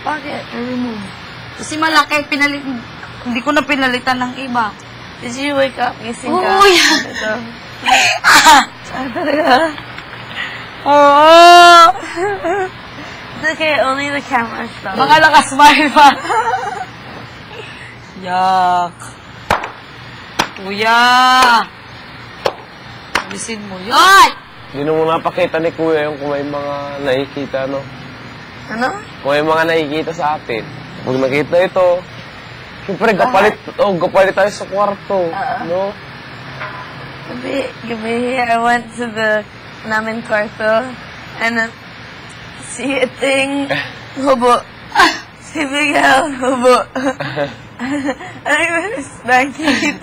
Bakit? I-remove. Kasi malaki, hindi ko na pinalitan ng iba. Did you wake up? Gising ka? Oo, yan. Ito. Oo. It's okay, only the camera stuff. Baka nakasmile pa. Yak. Kuya. Alisin mo yan. Hindi mo napakita ni Kuya yung kung may mga nakikita, no? Ano? Kung may mga nakikita sa atin. Pag nakita ito, siyempre, gapalit tayo sa kwarto, no? Gabi, I went to the namin kwarto and see a thing, hubo. Si Miguel, hubo. I was banking.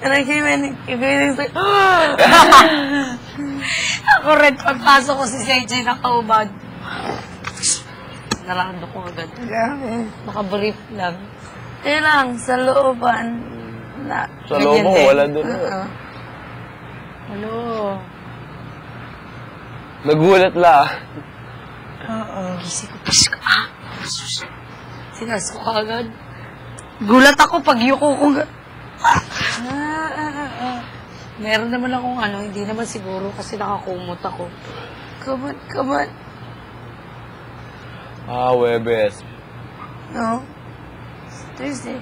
And I came in, everything's like, Ako rin, pagpasok ko si CJ nakaubad. Narando ko agad. grabe. Nakabrief lang. Yun lang, sa looban. Na, Sa loob mo, wala doon. Hello. Nagulat la. Gising ko, pisk. Sinas ko agad. Gulat ako pag yuko ko. Meron naman akong hindi naman siguro kasi nakakumot ako. Come on. Webes. No. It's Thursday.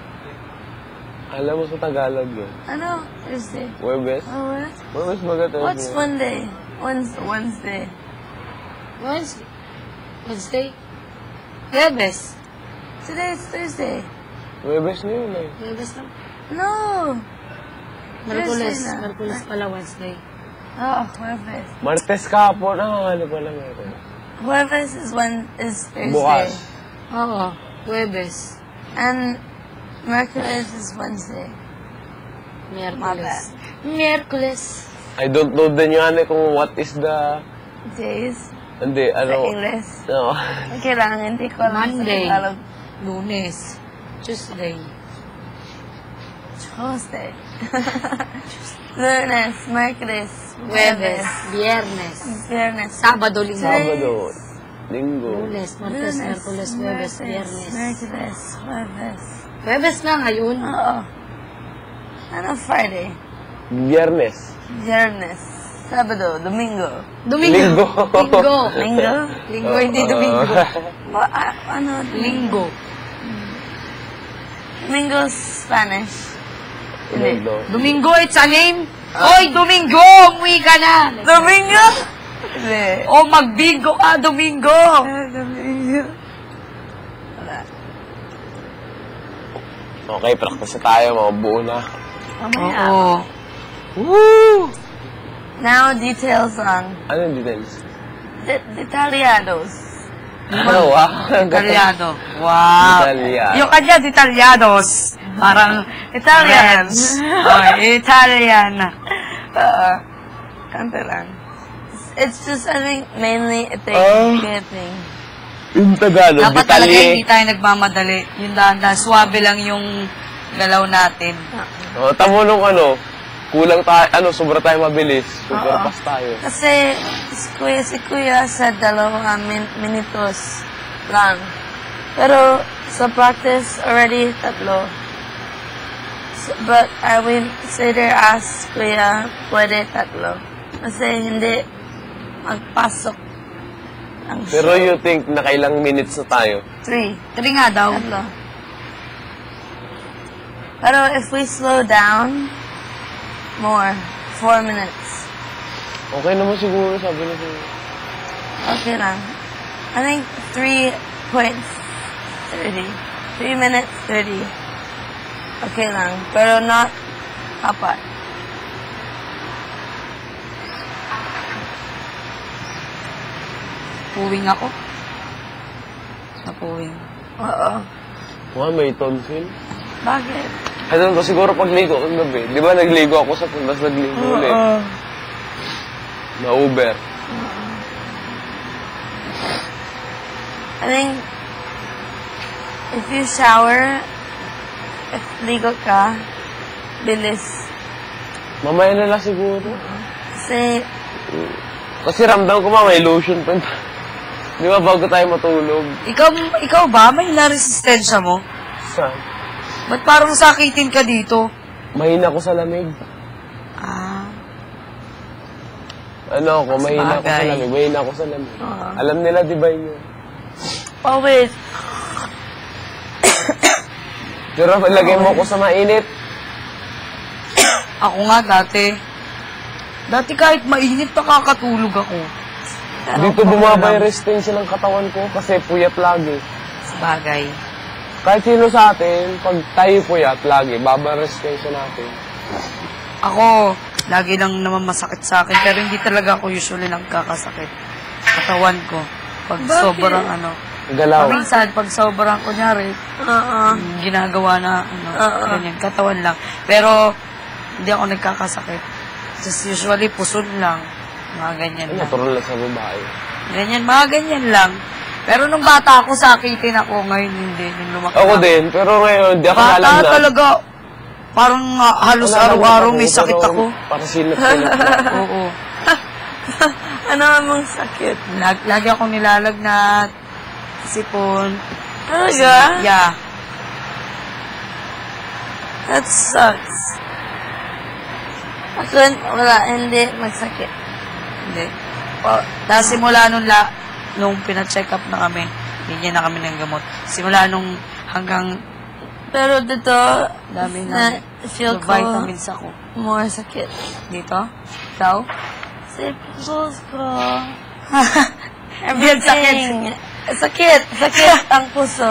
Alam mo sa Tagalog yun. Ano? Thursday. Webes? Oh, what? Webes maganda. What's Monday? Wednesday. Wednesday? Webes. Today is Thursday. Webes na yun eh. Webes na. No. Merkules. Thursday na. Merkules pala Wednesday. Oh, Jueves. Martes kahapon. Ano pala meron? Jueves is Thursday. Bukas. Oo. Webes. And Mercules is Wednesday. Merkules. Merkules. I don't know din yun kung what is the... Days. Hindi, Sa English. No. Kailangan, hindi ko alam Monday. sa Tagalog. Lunes. Tuesday. Tuesday. Lunes, Mercules, Webes. Viernes. Viernes. Sabado, Linggo. Sabado. Linggo. Lunes, Martes, Merkules, Webes, Viernes. Mercules, Webes. Webes na ngayon. Oo. Ano Friday? Biyernes. Viernes. Sabado, Domingo. Domingo. Linggo. Linggo? Linggo, hindi Domingo. Ano? Linggo. Domingo Spanish. Hindi. Domingo, it's a name. Oy, Domingo! Umuwi ka na! Domingo? Hindi. O, magbingo ka, Domingo! Domingo. Okay, practice na tayo. Mabuo na. Mamaya. Oo. Woo! Now, details on Ano yung details? Detalyados. Wow. Italyado. Wow. Italyado. Yung kanya, Italyados. Parang Italians. Oh, Italian. Kanta lang. It's just, I think, mainly a thing. Good thing. Yung Tagalog, Dapat talaga hindi tayo nagmamadali. Yung dahan-dahan, suwabe lang yung galaw natin. Tamo nung kulang tayo, sobra tayo mabilis. Super fast tayo. Kasi, si Kuya sa 2 minutos lang. Pero, sa practice, already 3. So, but I will later ask Kuya, pwede 3. Kasi hindi magpasok ang Pero you think nakailang minutes na tayo? 3. 3 nga daw. 3. Pero if we slow down, more. 4 minutes. Okay naman siguro, sabi niya siya. Okay lang. I think 3.30. 3 minutes 30. Okay lang. Pero not apat. Puwing ako. Sa puwing. Oo. May tonsil. Bakit? Ano ko, siguro pagligo ko gabi. Di ba nagligo ako sa puntas, nagligo ulit. Na-Uber. I think if you shower, if ligo ka, bilis. Mamaya na lang siguro. Kasi Kasi ramdam ko may lotion pa. Di ba bago tayo matulog? Ikaw ba? May naresistensya mo? Saan? Ba't parang sakitin ka dito? Mahina ko sa lamig. Ah, Ano ako, mahina ako sa Sabagay. lamig. Mahina ako sa lamig. Alam nila, di ba yun? Always. Pero lagay mo ko sa mainit. ako nga dati. Dati kahit mainit, nakakatulog ako. Dito bumaba yung resistensya ng katawan ko kasi puyat lagi. Sabagay. Kahit sino sa atin, pag tayo puyat lagi, baba ang resistensya natin. Ako, lagi lang naman masakit sa akin, pero hindi talaga ako usually nagkakasakit. Katawan ko. Pag Bakit? sobrang Galaw. minsan, pag sobrang, kunyari, ginagawa na, ganyan, katawan lang. Pero, hindi ako nagkakasakit. Just usually, puson lang. Mga ganyan lang. Natural lang sa babae. Ganyan, mga ganyan lang. Pero nung bata ako, sakitin ako. Ngayon, hindi. Nung lumaki Ako ako. din, pero ngayon, di ako Bata nalaman. talaga, parang halos araw-araw may sakit ako. Para sinap-sinap lang. Oo. Ano namang sakit? Lagi akong nilalagnat, sipon. Talaga? Yeah. That sucks. Ako, wala, hindi magsakit. Hindi. Tapos simula nung pina-check up na kami, bigyan na kami ng gamot. Simula nung hanggang Pero dito, dami na na feel ko vitamins ako. more sakit. Dito? Ikaw? Sa pimples ko. Everything. Sakit. Sakit. Sakit ang puso.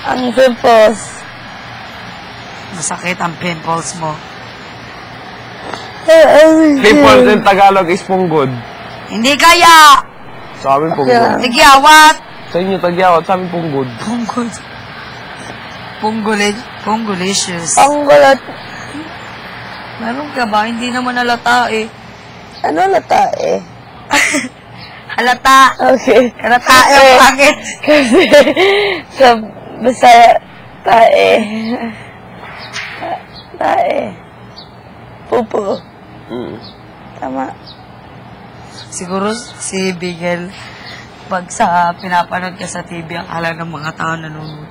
Ang pimples. Masakit ang pimples mo. Pimples in Tagalog is punggod. Hindi kaya! Sa amin, punggod. Nagyawat! Sa inyo, tagyawat. Sa amin, punggod. Punggol. Punggolicious. Ang gulat. Meron ka ba? Hindi naman halata eh. Ano lata eh? Halata! Okay. Halata yung pangit. Kasi sa Bisaya, tae. Tae. Pupo. Tama. Siguro si Bigel, pag sa pinapanood ka sa TV, ang akala ng mga tao nanonood,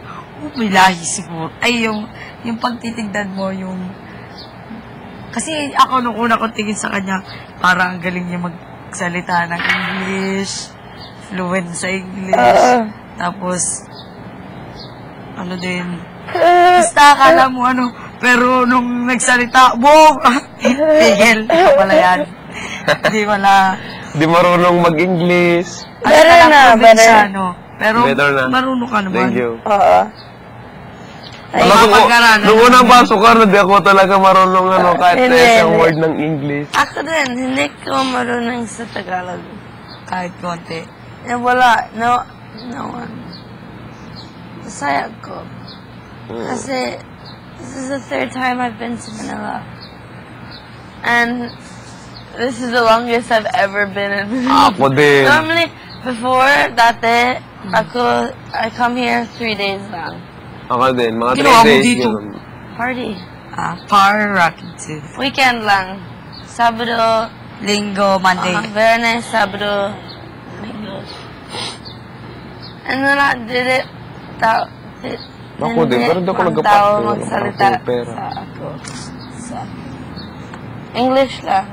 may lahi siguro. Ay, yung pagtitignan mo, kasi ako nung una kong tingin sa kanya, parang ang galing niya magsalita ng English, fluent sa English, tapos, basta akala mo pero nung nagsalita, boom! Bigel, ikaw pala yan. Hindi wala. Di marunong mag-English. Better na, better. Pero Better na. marunong ka naman. Thank you. Oo. Nung unang pasok ka, di ako talaga marunong kahit Hindi, sa isang hindi. word ng English. Ako din, hindi ko marunong sa Tagalog. Kahit konti. Eh, wala. No one. Bisaya ko. Kasi, this is the third time I've been to Manila. And, this is the longest I've ever been in Manila. Ako din. Normally, before, dati, I come here 3 days lang. Ako din. Mga 3 Ginawa mo days. dito? Ganun. Party. Pararakitu. Weekend lang. Sabado, Linggo, Monday. Viernes, Sabado, Linggo. And then I did it. Ako din, pero di ako Ang nagkapat. tao Wala magsalita akong pera. sa ako. Sa English lang.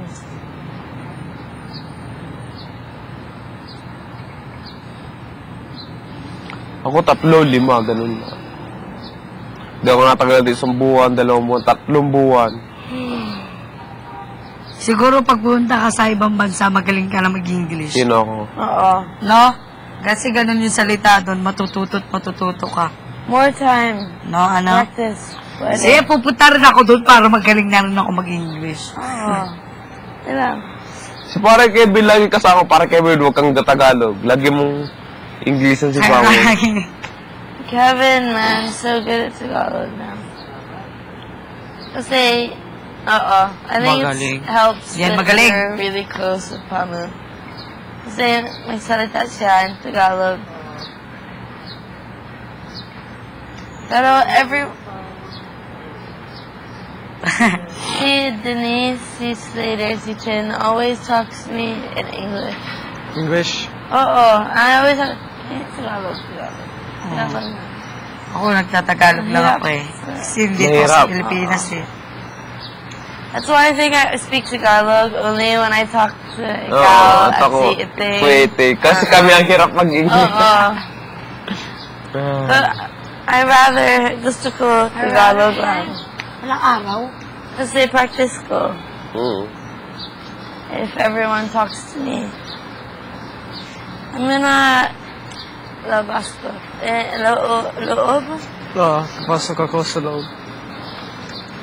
Ako 3, 5, ganun na. Hindi ako natagal dito 1 buwan, 2 buwan, 3 buwan. Siguro pag pumunta ka sa ibang bansa, magaling ka na mag-English. Sino ako? Oo. No? Kasi ganun yung salita doon, matututo ka. More time. No, ano? Practice. Pwede. Sige, pupunta rin ako doon para magaling na rin ako mag-English. Oo. Ilang. Si pare Kevin lagi kasama, pare Kevin, huwag kang Tagalog. Lagi mong English ang si Pao. Kevin, man, so good at Tagalog now. Kasi, I think Magaling. it helps Yan, when magaling. you're really close with Pamu. Kasi, may salita siya in Tagalog. Pero si Denise, si Slater, si Chin always talks to me in English. English? Oo. I always have... Tagalog. Tagalog na. Ako nagtatagalog lang ako eh. Kasi dito Mahirap. sa Pilipinas eh. That's why I think I speak Tagalog only when I talk to Oo, ikaw at at ako, si Ite. Pwede. Kasi kami ang hirap mag-English. Oo. But I rather gusto ko Tagalog lang. Walang araw. Kasi practice ko. Mm. If everyone talks to me. I'm gonna labas ko. Loob? Oo, papasok ako sa loob.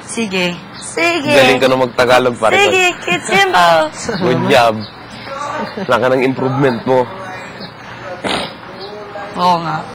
Sige. Sige. Galing ka na mag-Tagalog pare. Sige, Kitsimbo. Good job. Laka ng improvement mo. Oo nga.